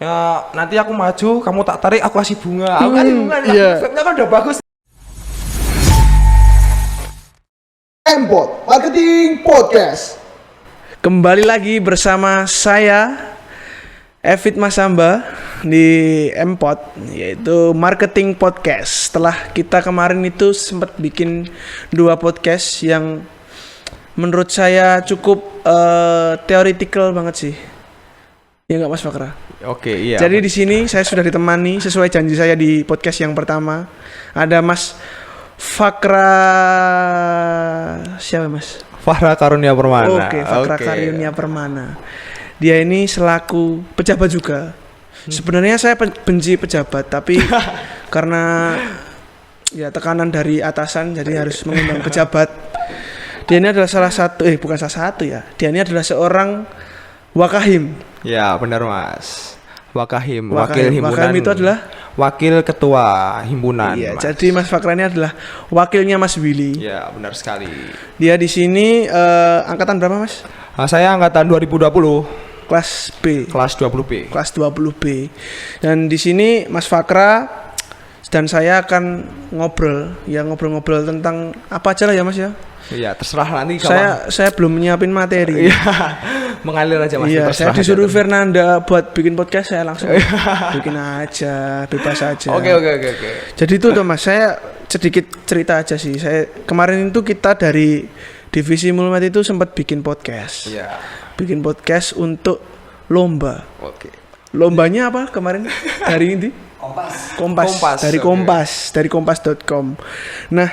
Ya nanti aku maju, kamu tak tarik, aku kasih bunga. Aku kasih bunga. Iya. Vibe-nya kan udah bagus. Empot Marketing Podcast. Kembali lagi bersama saya Evit Masamba di Empot, yaitu Marketing Podcast. Setelah kita kemarin itu sempat bikin 2 podcast yang menurut saya cukup theoretical banget sih. Ya nggak Mas Fakra? Oke, iya. Jadi di sini saya sudah ditemani sesuai janji saya di podcast yang pertama. Ada Mas Fakra, siapa Mas? Fahra Karunia Permana. Oke, Fakra Karunia Permana. Dia ini selaku pejabat juga. Sebenarnya saya benci pejabat, tapi karena ya tekanan dari atasan jadi harus mengundang pejabat. Dia ini adalah bukan salah satu ya. Dia ini adalah seorang wakahim. Ya, benar Mas. Wakahim, wakil himpunan. Wakahim itu adalah wakil ketua himpunan. Iya, Mas. jadi Mas Fakra ini adalah wakilnya Mas Willy. Ya, benar sekali. Dia di sini angkatan berapa, Mas? Saya angkatan 2020, Kelas B. kelas 20B. Kelas 20B. Dan di sini Mas Fakra dan saya akan ngobrol-ngobrol tentang apa aja lah ya, Mas ya. Iya, terserah nanti Saya belum nyiapin materi. Iya. Mengalir aja Mas. Iya, saya disuruh aja. Fernanda buat bikin podcast, saya langsung bikin aja, bebas aja. Oke. Jadi itu tuh Mas, saya sedikit cerita aja sih. Saya kemarin itu kita dari divisi Mulmet itu sempat bikin podcast. Iya. Bikin podcast untuk lomba. Oke. Lombanya apa kemarin? Dari ini? Kompas. Dari oke. Kompas, dari kompas.com. Nah,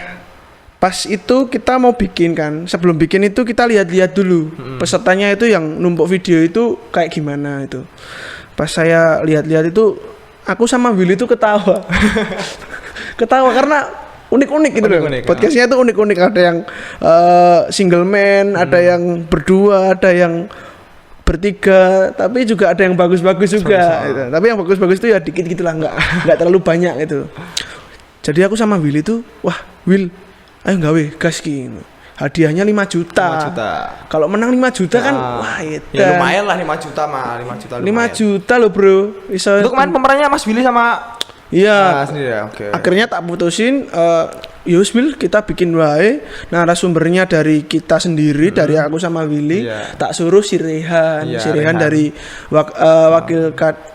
pas itu kita mau bikin kan, sebelum bikin itu kita lihat-lihat dulu pesertanya itu yang numpuk video itu kayak gimana itu. Pas saya lihat-lihat itu, aku sama Willy itu ketawa. Ketawa karena unik-unik gitu loh. Unik-unik, Podcastnya itu unik-unik, ada yang single man, ada yang berdua, ada yang bertiga, tapi juga ada yang bagus-bagus juga gitu. Tapi yang bagus-bagus itu ya dikit gitu lah, nggak terlalu banyak gitu. Jadi aku sama Willy itu, wah Will, ayo gawe gas ki. Hadiahnya 5 juta. 5 juta. Kalau menang 5 juta kan wah edan. Ya lumayan lah 5 juta mah, 5 juta 5 lumayan. juta loh, Bro. Bisa. Untuk kemarin pemerannya Mas Willy sama Iya. sendiri ya. Oke. Akhirnya tak putusin Yus Will, kita bikin wae narasumbernya dari kita sendiri, dari aku sama Willy. Iya. Tak suruh si Rehan, Iya, si Rehan Rehan. dari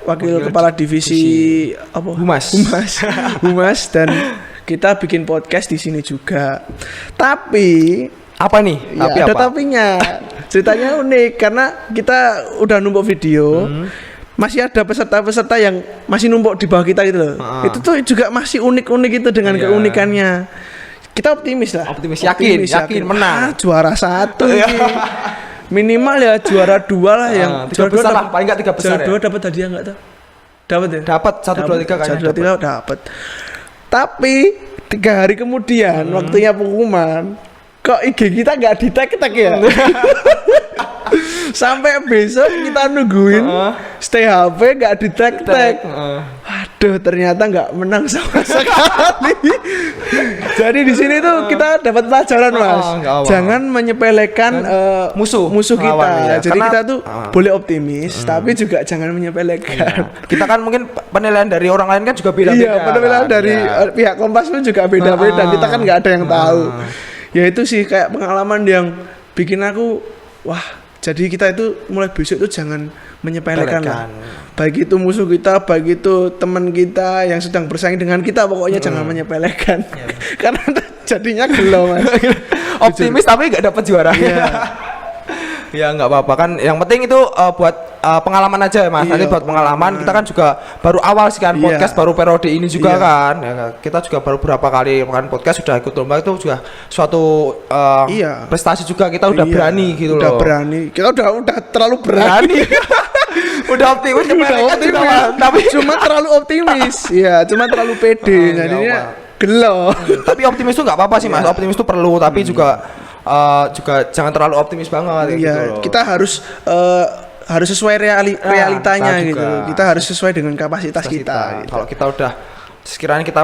wakil kepala divisi apa? Humas dan kita bikin podcast di sini juga. Tapi Apa nih? ya, Tapi ada apa? tapinya. Ceritanya unik karena kita udah numpuk video. Masih ada peserta-peserta yang masih numpuk di bawah kita gitu loh. Itu tuh juga masih unik-unik itu dengan Iya. keunikannya. Kita optimis lah. Optimis, yakin menang. Juara 1 ini. Minimal ya juara 2 lah yang tiga besar lah, paling nggak 3 besar juara ya. 2 dapat hadiah enggak tuh? Dapat ya? Dapat 1 2 3 kayaknya. 1 2 3 dapat. Tapi 3 hari kemudian waktunya pengumuman, kok IG kita nggak di-tag ya? Sampai besok kita nungguin stay HP nggak di-tag. Waduh, ternyata nggak menang sama sekali. Jadi di sini tuh kita dapat pelajaran, Mas. nggak apa-apa. Jangan menyepelekan musuh kita. lawan, ya. Jadi Karena- kita tuh boleh optimis, tapi juga jangan menyepelekan. Kita kan mungkin penilaian dari orang lain kan juga beda-beda. Iya, penilaian kan? dari Iya. pihak Kompas pun juga beda-beda. Kita kan nggak ada yang tahu. Ya itu sih kayak pengalaman yang bikin aku wah. Jadi kita itu mulai besok itu jangan menyepelekan lah. Baik itu musuh kita, baik itu teman kita yang sedang bersaing dengan kita, pokoknya jangan menyepelekan. Karena jadinya gelo, Mas. Optimis tapi nggak dapat juara. Iya. Ya nggak apa-apa kan. Yang penting itu buat pengalaman aja ya Mas. Nanti Iya, buat pengalaman kita kan juga baru awal sih kan Iya. podcast, baru periode ini juga Iya. kan. Ya, kita juga baru berapa kali kan podcast sudah ikut lomba, itu juga suatu Iya. prestasi juga, kita udah Iya, berani gitu udah loh. berani. Kita udah terlalu berani. Udah optimis, Udah nyepelekan juga, optimis. Mas. Tapi Cuma terlalu optimis. Iya, cuma terlalu pede. nggak Jadinya apa. gelo. tapi optimis tuh nggak apa-apa sih Mas. Optimis tuh perlu, tapi juga jangan terlalu optimis banget gitu Iya, loh. kita harus sesuai realitanya kita gitu. juga. Kita harus sesuai dengan kapasitas kita. Gitu. Kalau kita udah sekiranya kita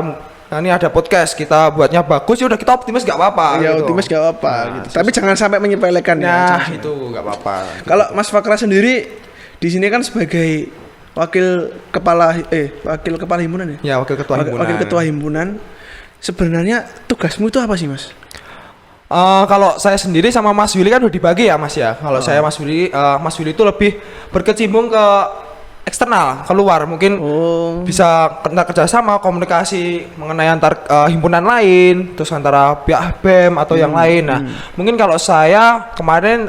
ini ada podcast, kita buatnya bagus, ya udah kita optimis nggak apa-apa. Ya gitu. optimis gak apa-apa gitu. Tapi jangan sampai menyepelekan ya. Nah Jangan. itu nggak apa-apa. Kalau Mas Fakra sendiri di sini kan sebagai wakil kepala himpunan ya? Ya, wakil ketua himpunan. Wakil ketua himpunan. Sebenarnya tugasmu itu apa sih, Mas? Kalau saya sendiri sama Mas Willy kan udah dibagi ya Mas ya. Kalau saya Mas Willy itu lebih berkecimpung ke eksternal, keluar mungkin bisa kerjasama komunikasi mengenai antar himpunan lain, terus antara pihak BEM atau yang lain. Nah, mungkin kalau saya kemarin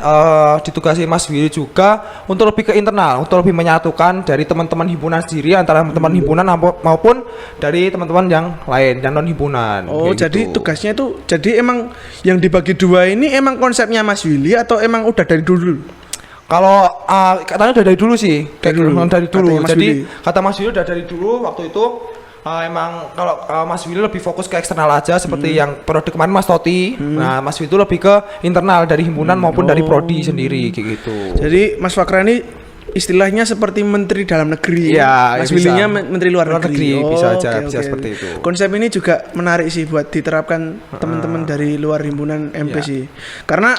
ditugasi Mas Willy juga untuk lebih ke internal, untuk lebih menyatukan dari teman-teman himpunan sendiri antara teman himpunan maupun dari teman-teman yang lain, yang non himpunan. Oh, jadi gitu. Tugasnya itu jadi emang yang dibagi dua ini emang konsepnya Mas Willy atau emang udah dari dulu? Kalau katanya udah dari dulu sih, dari dulu. Jadi Willy. kata Mas Willy udah dari dulu waktu itu emang kalau Mas Willy lebih fokus ke eksternal aja seperti yang periode kemarin Mas Toti. Nah, Mas Willy itu lebih ke internal dari himpunan maupun dari prodi sendiri kayak gitu. Jadi Mas Fakra ini istilahnya seperti menteri dalam negeri. Ya, Mas ya Willy-nya menteri luar negeri. Bisa aja, okay, bisa seperti itu. Konsep ini juga menarik sih buat diterapkan teman-teman dari luar himpunan MP sih. Karena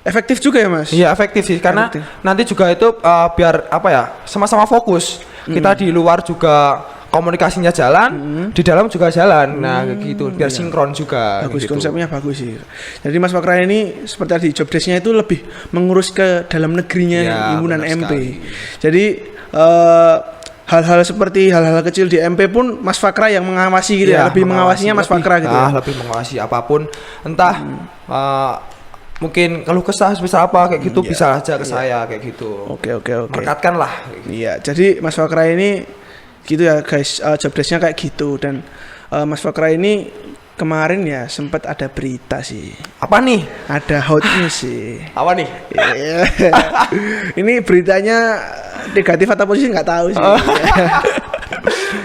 efektif juga ya Mas? Iya efektif sih karena nanti juga itu biar apa ya sama-sama fokus. Kita di luar juga komunikasinya jalan, di dalam juga jalan. Nah kayak gitu biar sinkron juga. Bagus gitu. Konsepnya bagus sih. Jadi Mas Fakra ini seperti tadi job desk-nya itu lebih mengurus ke dalam negerinya himpunan MP. Jadi hal-hal seperti hal-hal kecil di MP pun Mas Fakra yang mengawasi gitu ya, lebih mengawasinya Mas Fakra gitu ya. Lebih mengawasi apapun entah mungkin kalau kesah bisa apa kayak gitu bisa aja ke saya kayak gitu. Oke. Merekatkan lah. Iya, jadi Mas Fakra ini gitu ya guys, job desk-nya kayak gitu dan Mas Fakra ini kemarin ya sempat ada berita sih. Apa nih? Ada hot news sih. Apa nih? Iya. Ini beritanya negatif atau positif nggak tahu sih.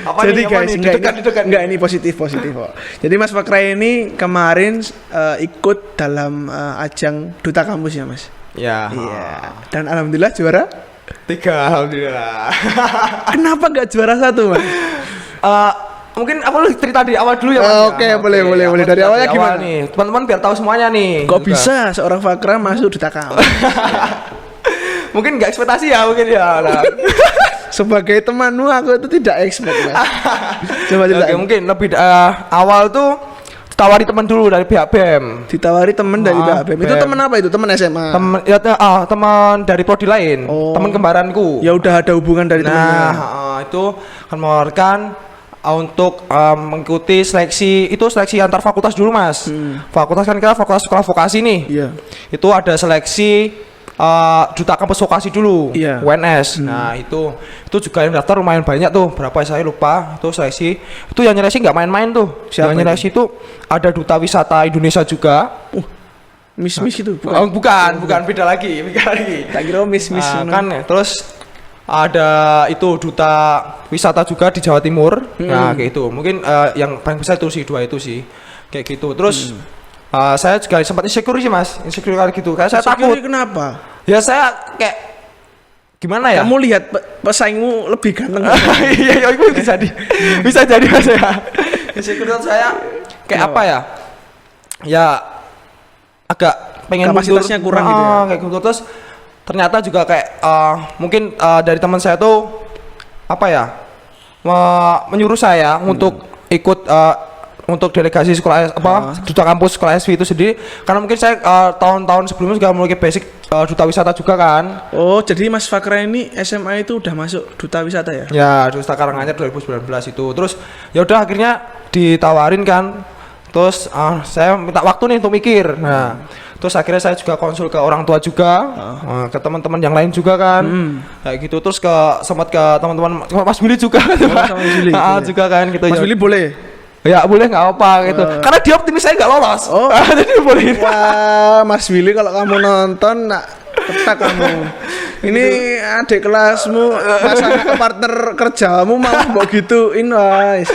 Jadi guys, enggak ini positif kok. Jadi Mas Fakra ini kemarin ikut dalam ajang duta kampus ya Mas. Ya. Iya. Dan alhamdulillah juara 3, alhamdulillah. Kenapa nggak juara 1 Mas? Mungkin aku cerita dari awal dulu ya Mas. Oke, boleh dari awalnya gimana nih? Teman-teman biar tahu semuanya nih. Kok bisa seorang Fakra masuk duta kampus? Mungkin nggak ekspektasi ya mungkin ya. Sebagai temanmu aku itu tidak expect Mas. Coba Oke, mungkin lebih awal tuh ditawari teman dulu dari pihak BEM. Ditawari teman dari pihak BEM. Itu teman apa itu? Teman SMA. Teman dari prodi lain, teman kembaranku. Ya udah ada hubungan dari temannya. Itu akan menawarkan untuk mengikuti seleksi antar fakultas dulu Mas. Fakultas kan kita fakultas sekolah vokasi nih. Iya. Itu ada seleksi duta kampus vokasi dulu, UNS. Nah itu juga yang daftar lumayan banyak tuh, berapa saya lupa. Itu seleksi itu yang nyeleksi nggak main-main tuh. Siapa yang nyeleksi itu ada duta wisata Indonesia juga. Miss itu bukan beda lagi. Tak kira miss kan terus ada itu duta wisata juga di Jawa Timur. Nah kayak itu mungkin yang paling besar itu sih, 2 itu sih kayak gitu. Terus saya juga sempat insecure sih Mas, insecure kali gitu. Kayak saya takut. Kenapa? Ya saya kayak gimana ya? Kamu lihat pesaingmu lebih ganteng. Iya, itu bisa jadi Mas ya. Insecure saya kayak apa ya? Ya agak pengen kapasitasnya mundur, kurang gitu ya. Kayak gitu terus ternyata juga kayak mungkin dari teman saya tuh apa ya? Menyuruh saya untuk ikut untuk delegasi sekolah duta kampus sekolah SV itu sendiri karena mungkin saya tahun-tahun sebelumnya juga memiliki basic duta wisata juga kan. Oh, jadi Mas Fakra ini SMA itu udah masuk duta wisata ya? Ya, duta Karanganyar 2019 itu. Terus ya udah akhirnya ditawarin kan. Terus saya minta waktu nih untuk mikir. Nah, terus akhirnya saya juga konsul ke orang tua juga, ke teman-teman yang lain juga kan. Kayak gitu. Terus sempat ke teman-teman Mas Willy juga. Juga kan gitu. Mas Willy boleh? Ya boleh nggak apa gitu. Karena dia optimis saya nggak lolos. Jadi boleh. Wah, Mas Willy kalau kamu nonton nak petak kamu. Ini adik kelasmu, partner kerjamu mau mbok gituin guys.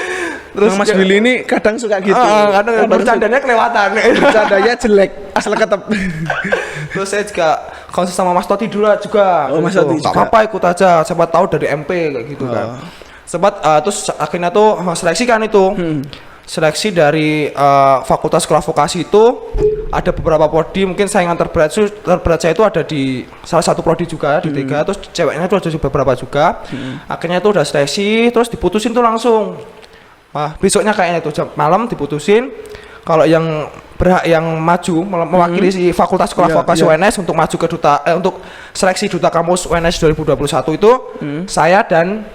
Terus Mas Willy ini kadang suka gitu. Kadang bercandanya kelewatan. Bercandanya jelek, asal ketep. Terus saya juga konsul sama Mas Toti dulu juga. Oh, Mas Toti juga. Gak apa-apa ikut aja. Siapa tahu dari MP kayak gitu kan. Sempat terus akhirnya tuh seleksi kan itu. seleksi dari Fakultas Sekolah Vokasi itu ada beberapa prodi, mungkin saingan terberat saya itu ada di salah satu prodi juga di 3, terus ceweknya itu ada di beberapa juga. Akhirnya itu udah seleksi, terus diputusin tuh langsung. Wah, besoknya kayaknya itu jam malam diputusin kalau yang berhak yang maju mewakili si Fakultas Sekolah Vokasi UNS untuk maju ke untuk seleksi duta kampus UNS 2021 itu saya dan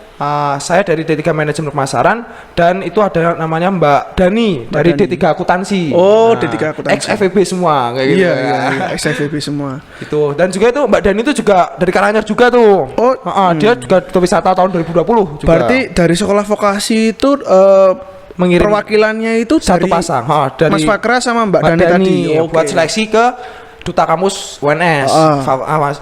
saya dari D3 Manajemen Pemasaran dan itu ada namanya Mbak Dani dari D3 Akuntansi. Oh, D3 Akuntansi. Ex-FEB semua kayak gitu. Iya, ex-FEB semua. Itu. Dan juga itu Mbak Dani itu juga dari Karanganyar juga tuh. Oh, dia juga duta wisata tahun 2020 juga. Berarti dari sekolah vokasi itu mengirim perwakilannya itu satu dari pasang. Dari Mas Fakra sama Mbak Dani tadi. Buat seleksi ke duta kampus UNS,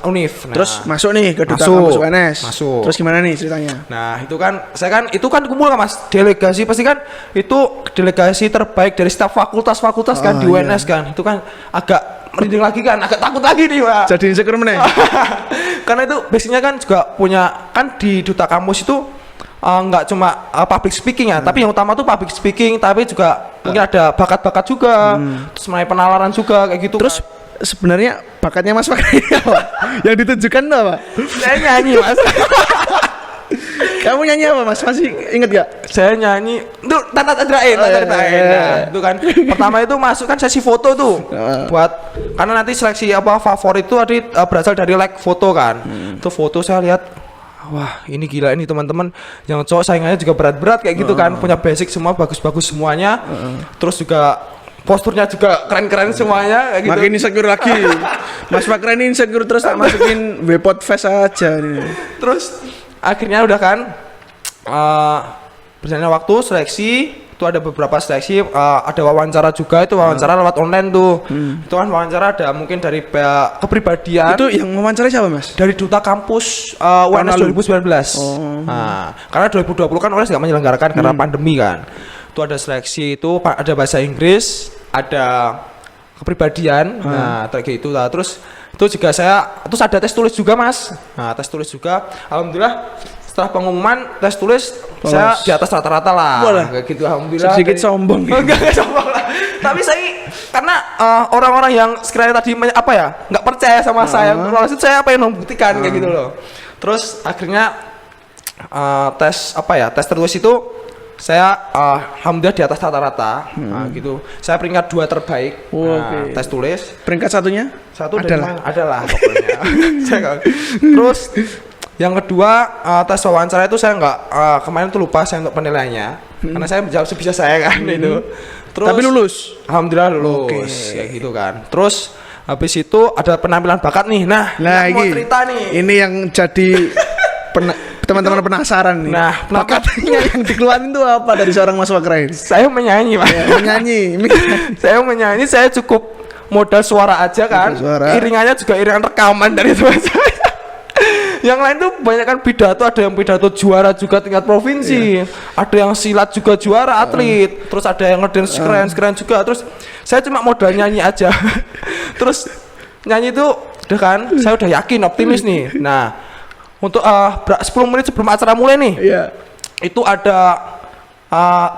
Unif. Nah, terus masuk nih ke duta kampus UNS. Masuk. Terus gimana nih ceritanya? Nah, itu kan kumpul kan Mas, delegasi pasti kan itu delegasi terbaik dari staf fakultas kan di UNS kan. Itu kan agak merinding lagi kan, agak takut lagi nih, Pak. Jadi insecure meneh. Karena itu biasanya kan juga punya kan di duta kampus itu nggak cuma public speaking ya, tapi yang utama tuh public speaking, tapi juga mungkin ada bakat-bakat juga, terus mulai penalaran juga kayak gitu. Terus sebenarnya bakatnya Mas Fakra apa? Yang ditunjukkan tuh apa? Saya nyanyi, Mas. Kamu nyanyi apa, Mas? Masih inget gak? Saya nyanyi itu tanda tandain. Nah, itu kan pertama itu masuk kan sesi foto tuh buat karena nanti seleksi favorit itu berasal dari like foto kan. Itu foto saya lihat, wah ini gila ini teman-teman, yang cowok saingannya juga berat-berat kayak gitu kan, punya basic semua bagus-bagus semuanya, terus juga posturnya juga keren-keren semuanya kayak gitu. Makin insecure lagi. Mas Fakra ini insecure terus tak masukin Wpod Fest aja nih. Terus akhirnya udah kan berjalannya waktu seleksi itu ada beberapa seleksi, ada wawancara juga, itu wawancara lewat online tuh. Itu kan wawancara ada mungkin dari kepribadian. Itu yang wawancara siapa, Mas? Dari duta kampus UNS 2019. Nah, karena 2020 kan UNS nggak menyelenggarakan karena pandemi kan. Itu ada seleksi, itu ada bahasa Inggris, ada kepribadian, nah kayak gitu lah. Terus itu juga terus ada tes tulis juga, Mas. Nah, tes tulis juga, alhamdulillah setelah pengumuman tes tulis saya di atas rata-rata lah. Kayak gitu, alhamdulillah. Sedikit sombong. Enggak sombong lah. Tapi saya karena orang-orang yang sekiranya tadi nggak percaya sama saya, maksud saya apa yang membuktikan kayak gitu loh. Terus akhirnya tes tertulis itu saya alhamdulillah di atas rata-rata, gitu. Saya peringkat 2 terbaik. Tes tulis. Peringkat satunya? Satu adalah pokoknya. Terus yang kedua tes wawancara itu saya nggak kemarin tuh lupa saya untuk penilaiannya, karena saya menjawab sebisa saya kan itu. Terus, tapi lulus. Alhamdulillah lulus kayak gitu kan. Terus habis itu ada penampilan bakat nih. Nah ini mau cerita nih. Ini yang jadi teman-teman penasaran nih. Nah, bakatnya yang dikeluarin itu apa dari seorang Mas Fakra ini? Saya menyanyi, Pak. Ya, menyanyi. Saya menyanyi, saya cukup modal suara aja kan. Iringannya juga iringan rekaman dari teman saya. Yang lain tuh banyak kan pidato, ada yang pidato juara juga tingkat provinsi, ada yang silat juga juara atlet, terus ada yang ngedance keren juga. Terus saya cuma modal nyanyi aja. Terus nyanyi itu udah kan, saya udah yakin optimis nih. Nah, untuk 10 menit sebelum acara mulai nih, itu ada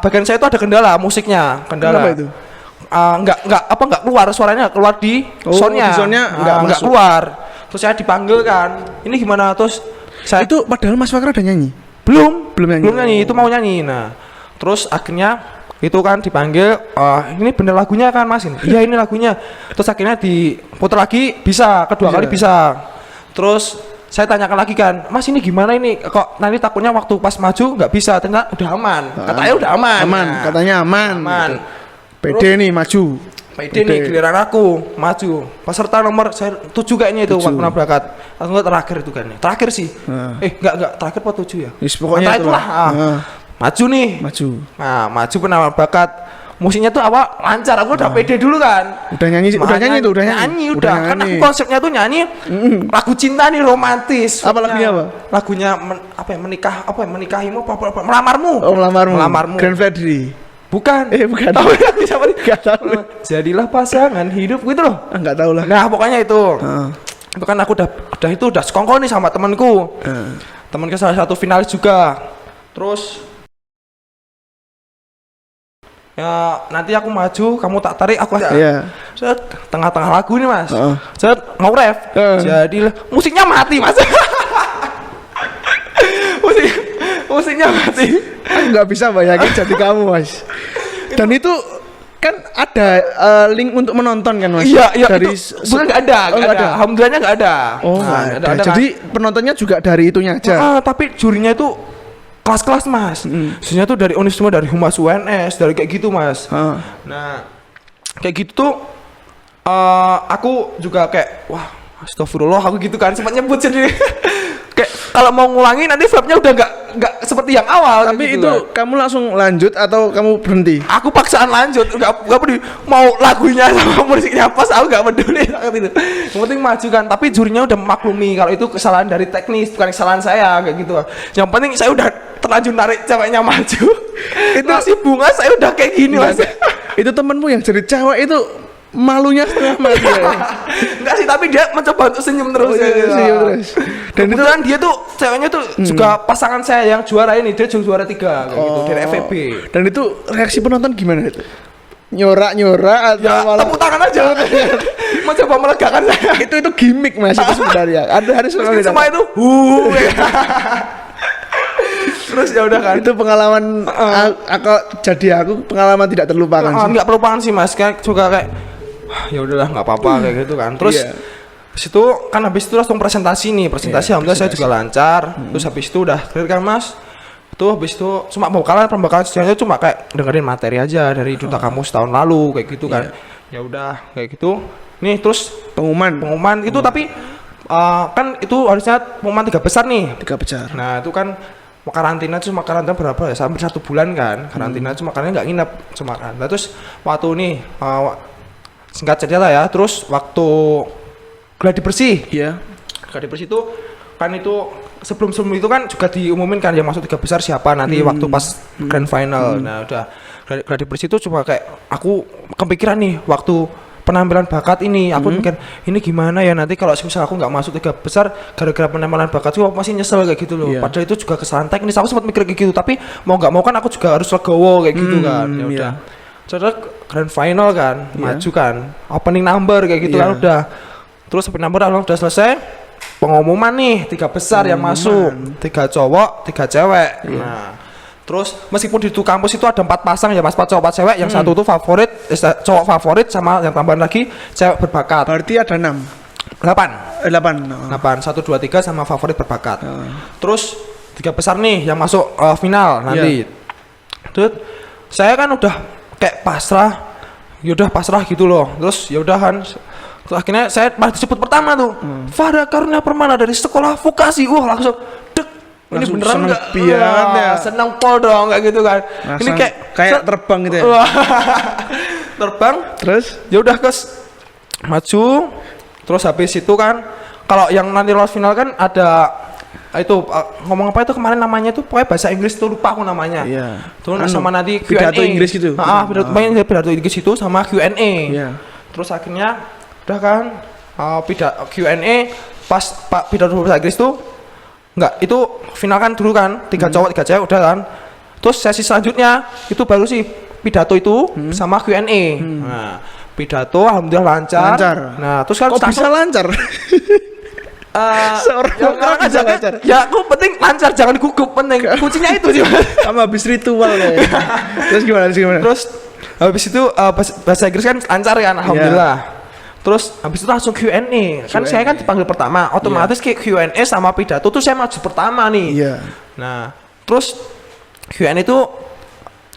bagian saya itu ada kendala musiknya, kendala. Kenapa itu? Nggak keluar suaranya, keluar di soundnya, nggak keluar. Terus saya dipanggil kan, ini gimana? Terus saya itu padahal Mas Fakra udah nyanyi? Belum nyanyi, itu mau nyanyi. Nah, terus akhirnya itu kan dipanggil, ini bener lagunya kan Mas? Iya ini lagunya. Terus akhirnya diputar lagi, bisa kedua kali bisa. Terus saya tanyakan lagi kan, Mas ini gimana ini? Kok nanti takutnya waktu pas maju nggak bisa? Ternyata udah aman. Katanya udah aman. Nah, katanya aman. Gitu. PD nih maju. PD nih giliran aku maju. Peserta nomor 7 kayaknya itu waktu berangkat. Langsung terakhir itu kan. Terakhir sih. Enggak terakhir apa 7 ya? Pokoknya itulah. Maju nih. Nah, maju penambah bakat. Musiknya tuh awal lancar, aku udah pede dulu kan. Udah nyanyi. Kan aku konsepnya tuh nyanyi lagu cinta nih, romantis. Apa lagunya apa? Lagunya menikahimu melamarmu. Oh, melamarmu. Grand Freddy. Bukan. Bukan. Tahu siapa nih? Enggak tahu. Jadilah pasangan hidup gitu loh. Enggak tahu lah. Nah, pokoknya itu. Itu kan aku udah sekongkol nih sama temanku. Temanku salah satu finalis juga. Terus Ya nanti aku maju, kamu tak tarik, aku aja. Iya. Set, tengah-tengah lagu ini mas. Heeh. Set, mau ref. Jadi musiknya mati mas. Musiknya mati. Aku nggak bisa bayangin jadi kamu mas. Dan itu kan ada link untuk menonton kan mas? Iya, Dari bukan nggak ada, Oh, nggak ada. Alhamdulillahnya nggak ada. Oh, Nah, nggak ada. Jadi penontonnya juga dari itunya aja. tapi jurinya itu kelas-kelas mas. Jurinya tuh dari UNIS semua, dari Humas UNS, dari kayak gitu mas. Nah, kayak gitu tuh aku juga kayak wah astagfirullah aku gitu kan sempat nyebut sendiri. Kayak kalau mau ngulangi nanti vibe-nya udah nggak seperti yang awal. Tapi gitu itu kan. kamu langsung lanjut atau kamu berhenti? Aku paksaan lanjut, nggak peduli mau lagunya sama musiknya pas, aku nggak peduli saat itu. Yang penting maju kan, tapi jurinya udah memaklumi kalau itu kesalahan dari teknis, bukan kesalahan saya kayak gitu. Yang penting saya udah terlanjur narik ceweknya maju. Itu ngasih bunga saya udah kayak gini mas. Itu temenmu yang jadi cewek itu malunya setengah mati ya? Enggak sih, tapi dia mencoba untuk senyum terus. Senyum terus. Dan itu kan dia tuh ceweknya tuh juga pasangan saya yang juara ini, dia juga juara 3 kayak gitu dari FEB. Dan itu reaksi penonton gimana itu? Nyorak atau Ya, malah tepuk tangan aja. Mencoba melegakan saya. itu gimmick mas itu sebenarnya. Harus Terus semua itu terus ya udah kan. itu pengalaman aku jadi aku pengalaman tidak terlupakan sih. Enggak pelupakan sih mas, kayak juga kayak ya udahlah nggak apa-apa kayak gitu kan. Terus Iya. habis itu langsung presentasi nih. Alhamdulillah saya juga lancar. Terus habis itu udah clear kan mas. Itu habis itu cuma pembekalan sejarahnya cuma kayak dengerin materi aja dari Duta Kamus tahun lalu kayak gitu kan. Ya udah kayak gitu. Nih terus pengumuman itu tapi kan itu harusnya pengumuman 3 besar nih. 3 besar. Nah itu kan karantina berapa ya, sampai 1 bulan kan karantina cuma karena nggak nginep cuma karantina. Terus waktu nih singkat cerita ya, terus waktu gladi bersih gladi bersih itu kan itu sebelum itu kan juga diumumin kan yang masuk 3 besar siapa nanti waktu pas grand final. Nah udah gladi bersih itu cuma kayak aku kepikiran nih waktu penampilan bakat ini, aku mikir ini gimana ya nanti kalau misal aku nggak masuk 3 besar gara-gara penampilan bakat tuh aku masih nyesel kayak gitu loh. Padahal itu juga kesalahan teknis, aku sempat mikir kayak gitu, tapi mau nggak mau kan aku juga harus legowo kayak gitu kan. Ya udah. Terus grand final kan, maju kan, opening number kayak gitu kan udah. Terus opening number udah selesai, pengumuman nih 3 besar yang masuk, 3 cowok, 3 cewek. Nah. Terus meskipun di kampus itu ada 4 pasang ya mas, 4 cowok 4 cewek, yang satu tuh favorit, cowok favorit sama yang tambahan lagi cewek berbakat. Berarti ada 8 8 1, 2, 3 sama favorit berbakat. Terus 3 besar nih yang masuk final nanti. Terus saya kan udah kayak pasrah gitu loh. Terus ya udah kan. Terus akhirnya saya malah disebut pertama tuh. Farah Karunia Permana dari sekolah vokasi. Wah langsung ini langsung beneran seneng enggak? banget ya. Seneng pol dong kayak gitu kan. Ini kayak terbang gitu ya. Terbang. Terus Ya udah maju. Terus habis itu kan kalau yang nanti lolos final kan ada itu ngomong apa itu kemarin namanya tuh pokoknya bahasa Inggris tuh lupa aku namanya. Terus sama nanti Q&A. Pidato Inggris gitu. Pidato Inggris itu sama Q&A. Terus akhirnya udah kan Q&A pas pidato bahasa Inggris tuh enggak, itu final kan dulu kan 3 cowok 3 cewek udah kan. Terus sesi selanjutnya itu baru sih pidato itu sama Q&A. Nah, pidato alhamdulillah lancar. Nah, terus kan kok bisa lancar? Seorang aja lancar. Ya, aku penting lancar, jangan gugup, penting. Kuncinya itu sih. Sama habis ritual kayak. Terus gimana? Terus habis itu bahasa Inggris kan lancar kan alhamdulillah. Terus habis itu langsung Q&A. Kan saya kan dipanggil pertama, otomatis kayak Q&A sama pidato tuh saya maju pertama nih. Nah, terus Q&A itu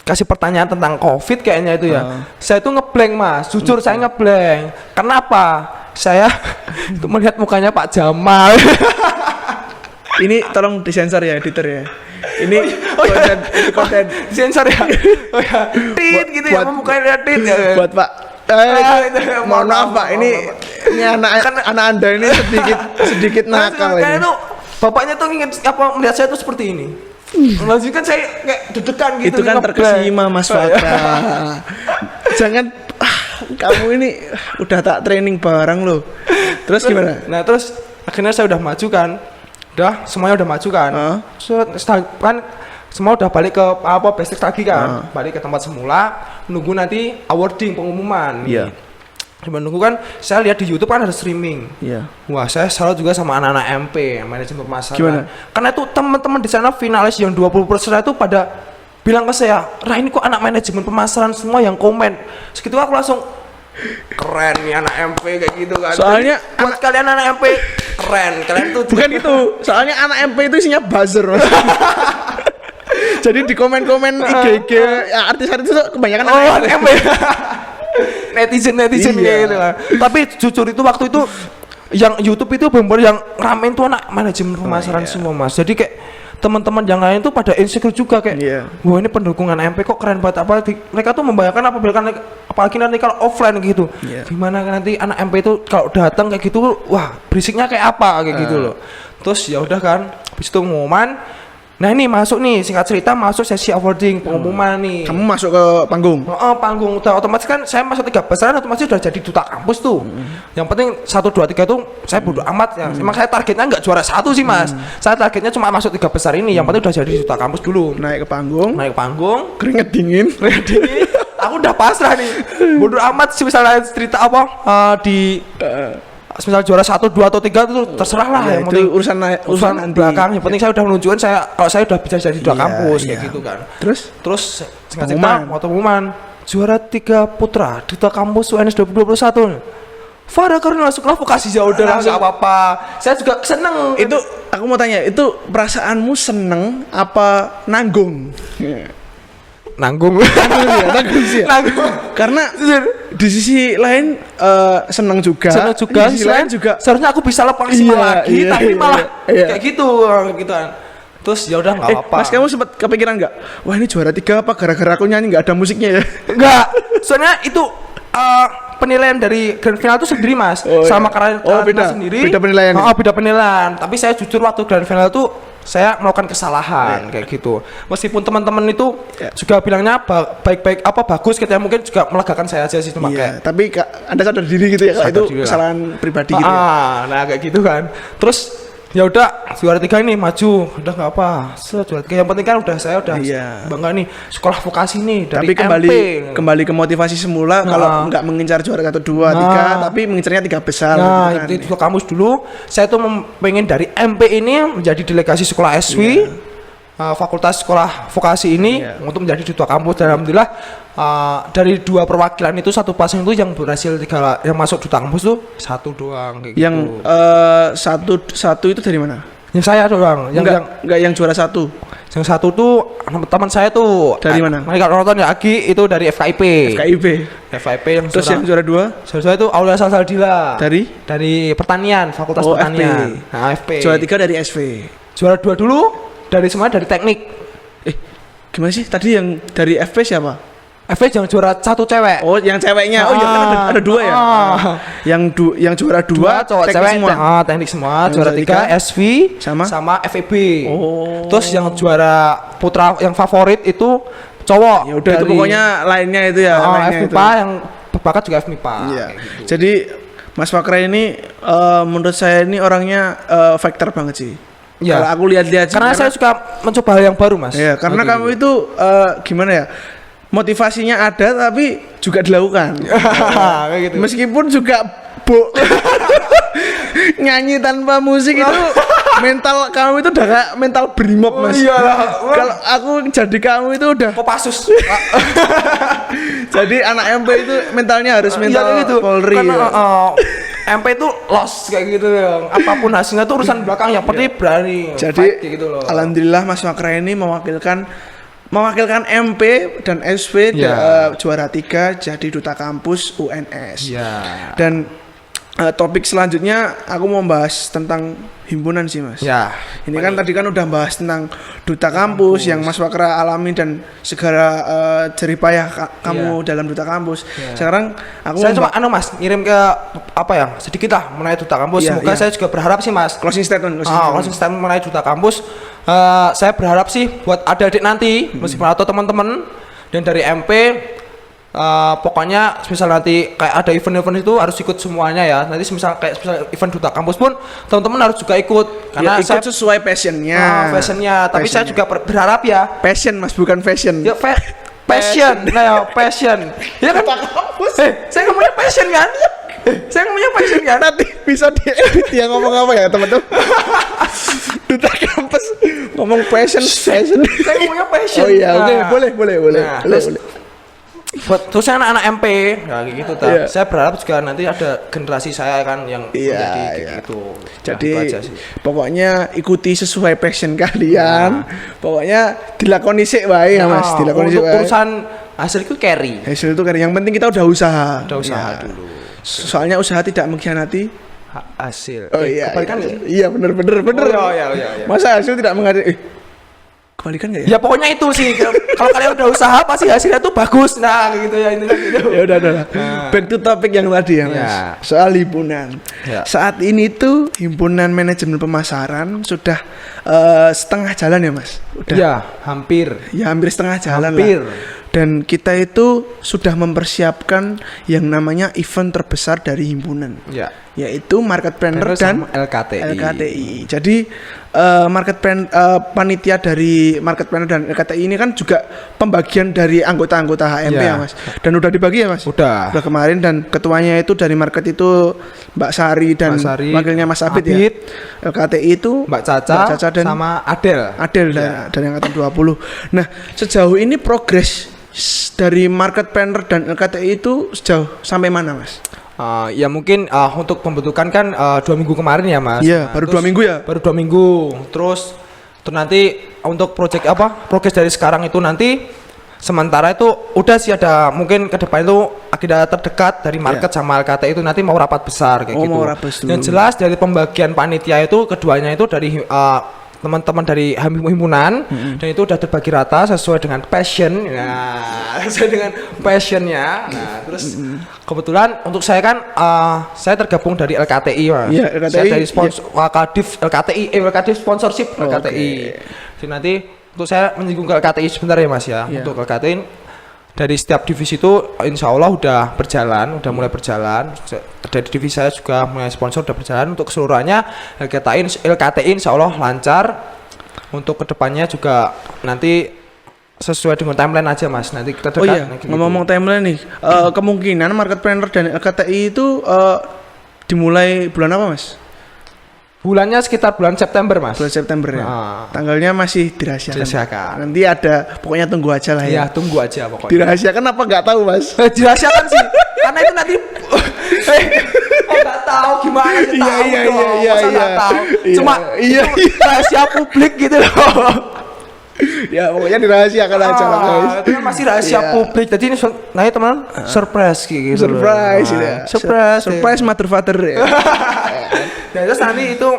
kasih pertanyaan tentang COVID kayaknya itu ya. Saya tuh ngeblank mas, jujur saya ngeblank. Kenapa? Saya itu melihat mukanya Pak Jamal. Ini tolong disensor ya editor ya. Ini konten sensor ya. Oh ya. Tit gitu ya, mukanya tit ya. Buat Pak mohon maaf Pak, ini anak Anda ini sedikit nakal ini. Kayaknya tuh bapaknya tuh ingin melihat saya tuh seperti ini. Langsung kan saya kayak deg-degan gitu. Itu kan terkesima Mas Fakra. Jangan kamu ini udah tak training bareng loh. Terus gimana? Nah terus akhirnya saya udah maju kan. Semuanya udah maju kan. Kan semua udah balik ke basic lagi kan, balik ke tempat semula, nunggu nanti awarding pengumuman. Iya. Cuma nunggu kan, saya lihat di YouTube kan ada streaming. Iya. Wah, saya salut juga sama anak-anak MP, manajemen pemasaran. Gimana? Karena itu teman-teman di sana finalis yang 20% itu pada bilang ke saya, "Rah, ini kok anak manajemen pemasaran semua yang komen." Segitu aku langsung keren nih anak MP kayak gitu kan. Soalnya jadi, buat kalian anak MP keren, kalian tuh bukan itu. Soalnya anak MP itu isinya buzzer, Mas. Jadi di komen-komen IG ya, artis-artis itu kebanyakan anak MP. netizen Iya. kayak gitu kan. Tapi jujur itu waktu itu yang YouTube itu bener-bener yang ramen tuh anak manajemen pemasaran semua Mas. Jadi kayak teman-teman yang lain tuh pada insecure juga kayak, wah ini pendukungan MP kok keren banget, mereka tuh membayangkan apalagi nanti kalau offline gitu, gimana nanti anak MP itu kalau datang kayak gitu, wah berisiknya kayak apa kayak gitu loh. Terus ya udah kan, habis itu pengumuman. Nah ini masuk nih, singkat cerita masuk sesi awarding pengumuman nih. Kamu masuk ke panggung? Panggung udah otomatis kan saya masuk 3 besar otomatis udah jadi duta kampus tuh. Yang penting 1, 2, 3 tuh saya bodo amat ya. Emang saya targetnya nggak juara 1 sih Mas. Saya targetnya cuma masuk 3 besar ini. Yang penting udah jadi duta kampus dulu. Naik ke panggung, keringet dingin. Aku udah pasrah nih. Bodo amat sih misalnya cerita apa misal juara 1, 2 atau 3 itu terserah lah, Ya, yang itu penting urusan nanti. belakang. Yang penting saya udah menunjukkan kalau saya udah bisa jadi dua kampus kayak gitu kan. Terus singkat cerita waktu pengumuman juara 3 putra duta kampus UNS 2021. Farah karena langsung vokasi ya udah langsung apa-apa. Saya juga seneng. Itu aku mau tanya, itu perasaanmu seneng apa nanggung? Nanggung. Nanggung sih ya. Karena di sisi lain seneng juga. Di sisi lain juga seharusnya aku bisa lebih maksimal lagi, tapi malah kayak gitu kan. Terus ya udah nggak apa-apa. Mas, kamu sempat kepikiran nggak? Wah, ini juara 3 apa gara-gara aku nyanyi nggak ada musiknya ya? Enggak. Soalnya itu penilaian dari grand final itu sendiri Mas. Sama beda sendiri. Beda penilaian. Beda penilaian. Tapi saya jujur waktu grand final itu saya melakukan kesalahan kayak gitu. Meskipun teman-teman itu juga bilangnya baik-baik bagus, kita mungkin juga melegakan saya aja sih cuma kayak. Tapi Anda sadar diri gitu ya, kalau itu kesalahan pribadi gitu ya. Nah kayak gitu kan. Terus ya udah juara 3 ini maju, udah nggak apa. Juara 3 yang penting kan saya udah bangga nih sekolah vokasi nih dari tapi kembali ke motivasi semula. Kalau nggak mengincar juara 1, 2, 3 tapi mengincarnya 3 besar. Nah itu kampus dulu saya tuh pengen dari MP ini menjadi delegasi sekolah SW, fakultas sekolah vokasi ini untuk menjadi duta kampus. Dan alhamdulillah dari 2 perwakilan itu 1 pasang itu yang berhasil yang masuk duta kampus tuh 1 doang kayak yang gitu. satu itu dari mana? Yang saya doang. Enggak yang juara 1. Yang 1 tuh teman saya tuh dari mana? Mereka nonton ya Agi itu dari FKIP yang terus yang juara 2? Juara 2 itu Aulia Salsaldila dari pertanian, fakultas pertanian. Nah, FP. Juara 3 dari SV. Juara 2 dulu dari semuanya dari teknik. Gimana sih tadi yang dari FP siapa? FP yang juara 1 cewek. Oh, yang ceweknya. Oh iya kan ada 2 ya. Yang juara 2 cowok teknik cewek semua. Teknik semua. Juara 3 SV sama FEB. Terus yang juara putra yang favorit itu cowok. Ya udah itu pokoknya lainnya itu ya. FMIPA yang berbakat juga FMIPA. Iya. Gitu. Jadi Mas Fakra ini menurut saya ini orangnya fighter banget sih. Ya. Kalau aku lihat-lihat karena saya suka mencoba hal yang baru Mas. Iya, karena kamu itu gimana ya? Motivasinya ada tapi juga dilakukan. Kayak gitu. Meskipun juga nyanyi tanpa musik itu mental kamu itu udah kayak mental brimob Mas. Kalau aku jadi kamu itu udah Kopassus. Jadi anak MP itu mentalnya harus mental gitu. Polri. Karena MP itu loss kayak gitu ya. Apapun hasilnya tuh urusan belakang, yang penting berani. Jadi gitu loh. Alhamdulillah Mas Fakra ini mewakilkan MP dan SV juara 3 jadi duta kampus UNS. Dan topik selanjutnya aku mau bahas tentang himpunan sih Mas. Ini kan tadi kan udah bahas tentang duta kampus yang Mas Fakra alami dan segala jeripayah kamu dalam duta kampus. Sekarang saya cuma Mas ngirim ke sedikit lah mengenai duta kampus. Semoga saya juga berharap sih Mas. Closing statement mengenai duta kampus. Saya berharap sih buat adik-adik nanti meskipun atau teman-teman dan dari MP pokoknya misal nanti kayak ada event-event itu harus ikut semuanya ya. Nanti misal kayak event duta kampus pun teman-teman harus juga ikut karena Ya, ikut sesuai passionnya. fashionnya. Tapi saya juga berharap ya Passion mas, bukan fashion. ya passion. Nah, ya, passion. Ya kan saya ngomongnya passion kan? Saya ngomongnya passion kan? Nanti bisa diedit dia ngomong apa ya teman-teman. Duta kampus ngomong passion. Saya ngomongnya passion. Oh iya, oke, Nah. boleh. Nah, boleh. Terus anak-anak MP ya kayak gitu ta. Iya. Saya berharap juga nanti ada generasi saya kan yang Iya, menjadi kayak iya. gitu. Jadi Nah, itu aja sih. pokoknya ikuti sesuai passion kalian. Pokoknya dilakoni sik wae ya Mas, Nah, dilakoni sik untuk wae. urusan hasil itu carry. Hasil itu kan yang penting kita udah usaha. Udah usaha Ya. dulu. Soalnya usaha tidak mengkhianati. Hasil. Oh iya. Kebalikan iya, nggak sih? iya bener. Oh, iya. Masa hasil tidak mengkhianati? Kebalikan nggak ya? Ya pokoknya itu sih. Kalau kalian udah usaha pasti hasilnya tuh bagus. Nah, kayak gitu ya intinya gitu. Ya udah. Back to topik yang tadi ya Mas. Ya. Soal himpunan. Ya. Saat ini tuh himpunan manajemen pemasaran sudah setengah jalan ya Mas. Udah. Ya, hampir. Ya hampir setengah jalan Hampir. lah. Dan kita itu sudah mempersiapkan yang namanya event terbesar dari himpunan, Ya. yaitu Marketpreneur Terus dan sama LKTI. Jadi panitia dari Marketpreneur dan LKTI ini kan juga pembagian dari anggota-anggota HMP Ya. ya Mas. Dan udah dibagi ya Mas? Udah. Kemarin dan ketuanya itu dari market itu Mbak Sari dan Mbak Sari, wakilnya Mas Abid ya. Abid, LKTI itu Mbak Caca, dan sama Adel. Adel dari angkatan 20. Nah, sejauh ini progres dari Marketpreneur dan LKTI itu sejauh sampai mana, Mas? Ya mungkin untuk pembentukan kan 2 minggu kemarin ya Mas. Iya, baru 2 minggu ya? Baru 2 minggu. Terus nanti untuk progres dari sekarang itu nanti sementara itu udah sih ada mungkin ke depan itu agenda terdekat dari market sama LKTI itu nanti mau rapat besar kayak gitu. Mau rapat dulu. Yang jelas dari pembagian panitia itu keduanya itu dari teman-teman dari himpunan dan itu udah terbagi rata sesuai dengan passion. Nah, sesuai dengan passionnya. Nah, terus kebetulan untuk saya kan saya tergabung dari LKTI Mas. Iya, LKTI, Saya dari sponsor Wakadif LKTI sponsorship LKTI. Jadi nanti untuk saya menyinggung ke LKTI sebentar ya Mas ya. Iya. Untuk LKTI dari setiap divisi itu insya Allah udah berjalan, udah mulai berjalan. Dari divisi saya juga mulai sponsor udah berjalan. Untuk keseluruhannya LKTI insya Allah lancar. Untuk kedepannya juga nanti sesuai dengan timeline aja Mas. Nanti kita dekat. Oh iya, gitu. ngomong-ngomong timeline nih, kemungkinan Marketpreneur dan LKTI itu dimulai bulan apa Mas? Bulannya sekitar bulan September Mas. Bulan September ya. Tanggalnya masih dirahasiakan. Dirahasiakan. Nanti ada, pokoknya tunggu aja lah Ya ya. tunggu aja pokoknya. Dirahasiakan apa nggak tahu Mas? Dirahasiakan sih. Karena itu nanti nggak tahu gimana sih tahu dong. Masa nggak tahu. Cuma iya. rahasia publik gitu loh. Ya pokoknya dirahasiakan aja lah guys. Itu kan masih rahasia Iya. publik. Jadi ini nah teman surprise gitu. Surprise gitu ya. Surprise. Surprise mother father ya. Dan terus nanti itu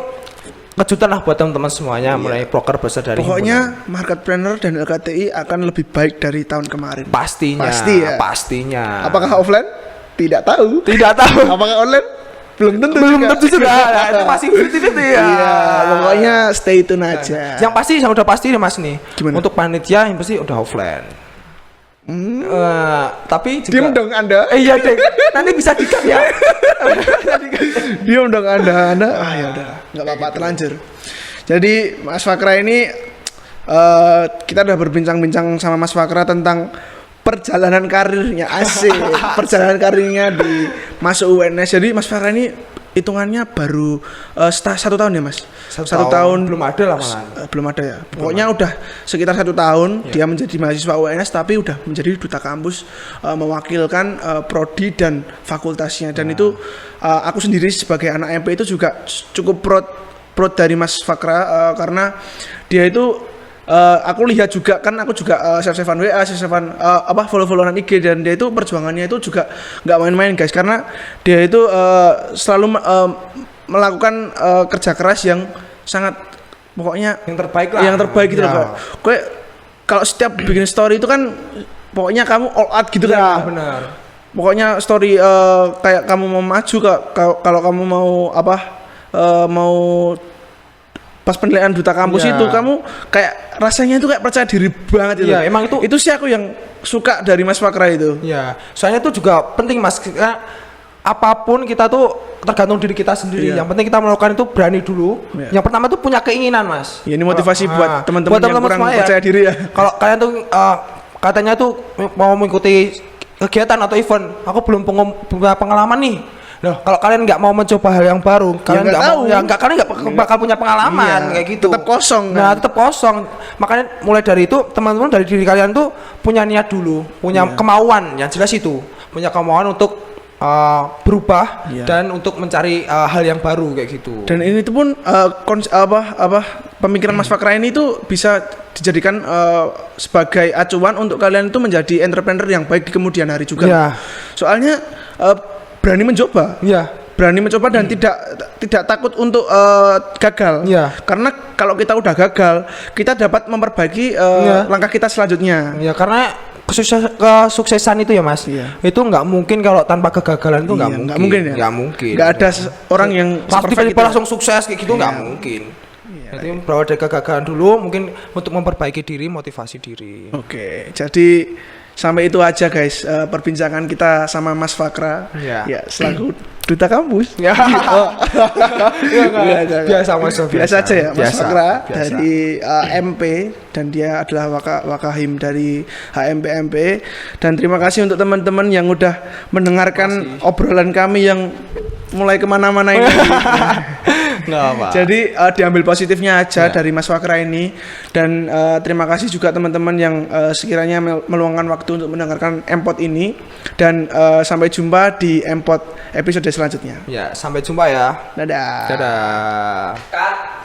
kejutan lah buat teman-teman semuanya mulai proker besar dari Pokoknya Marketpreneur dan LKTI akan lebih baik dari tahun kemarin. himpunan. Pastinya. Pasti ya. Pastinya. Apakah offline? Tidak tahu. Tidak tahu. Apakah online? Belum tentu Belum juga. tentu juga. Nah, itu masih 50-50 ya. Iya, pokoknya stay tune aja. Yang pasti yang udah pasti nih Mas nih. Gimana? Untuk panitia yang pasti udah offline. Tapi juga Diam dong Anda. iya deh. Nanti bisa dikat ya. Diam dong Anda. Ya udah, enggak apa-apa terlanjur. Jadi Mas Fakra ini kita udah berbincang-bincang sama Mas Fakra tentang perjalanan karirnya asik. Perjalanan karirnya di masuk UNS. Jadi Mas Fakra ini hitungannya baru 1 tahun ya Mas. Satu tahun belum ada lah malah. belum ada ya. Pokoknya udah sekitar 1 tahun dia menjadi mahasiswa UNS tapi udah menjadi duta kampus mewakilkan prodi dan fakultasnya dan itu aku sendiri sebagai anak MP itu juga cukup proud dari Mas Fakra karena dia itu aku lihat juga kan aku juga save-savean WA, save-savean follow-followan IG dan dia itu perjuangannya itu juga nggak main-main guys karena dia itu selalu melakukan kerja keras yang sangat pokoknya Yang terbaik lah. yang terbaik gitu Ya. loh. Kayak kalau setiap bikin story itu kan pokoknya kamu all out gitu Ya, kan. benar. Pokoknya story kayak kamu mau maju kalau kamu mau mau pas penilaian duta kampus Iya. itu kamu kayak rasanya itu kayak percaya diri banget itu. Iya, emang itu sih aku yang suka dari Mas Fakra itu. ya. Soalnya itu juga penting Mas, karena apapun kita tuh tergantung diri kita sendiri. Iya. Yang penting kita melakukan itu berani dulu. Iya. Yang pertama tuh punya keinginan Mas. Ya, ini motivasi buat teman-teman yang kurang semua percaya diri ya. Kalau kalian tuh katanya tuh mau mengikuti kegiatan atau event, aku belum punya pengalaman nih. Loh, kalau kalian nggak mau mencoba hal yang baru, kalian nggak nggak tahu. mau, ya nggak, kalian nggak bakal punya pengalaman Iya, kayak gitu. tetap kosong kan. Nah, tetap kosong. Makanya mulai dari itu teman-teman dari diri kalian tuh punya niat dulu, punya Iya. kemauan, yang jelas itu, punya kemauan untuk berubah Iya. dan untuk mencari hal yang baru kayak gitu. Dan ini tuh pun pemikiran Mas Fakra ini tuh bisa dijadikan sebagai acuan untuk kalian itu menjadi entrepreneur yang baik di kemudian hari juga. Iya. Soalnya berani mencoba. Iya. Berani mencoba dan tidak takut untuk gagal. Iya. Karena kalau kita udah gagal, kita dapat memperbaiki Iya. langkah kita selanjutnya. Ya karena kesuksesan itu ya Mas, Iya. itu nggak mungkin kalau tanpa kegagalan itu nggak Iya, mungkin. nggak mungkin ya? Nggak mungkin. Nggak ada orang yang langsung seperfect tiba-tiba itu. langsung sukses kayak gitu nggak Iya. mungkin. Jadi berawal dari kegagalan dulu, mungkin untuk memperbaiki diri, motivasi diri. Oke, jadi sampai itu aja guys perbincangan kita sama Mas Fakra. Iya. Ya, selaku duta kampus. Ya. Oh. Iya, Enggak. biasa Mas. Biasa aja ya Mas Biasa, Fakra biasa. dari MP dan dia adalah wakahim dari HMPMP, dan terima kasih untuk teman-teman yang udah mendengarkan obrolan kami yang mulai kemana-mana ini. Nggak apa. Jadi diambil positifnya aja Ya. dari Mas Fakra ini, dan terima kasih juga teman-teman yang sekiranya meluangkan waktu untuk mendengarkan Empot ini, dan sampai jumpa di Empot episode selanjutnya. Ya, sampai jumpa ya. Dadah. Dadah.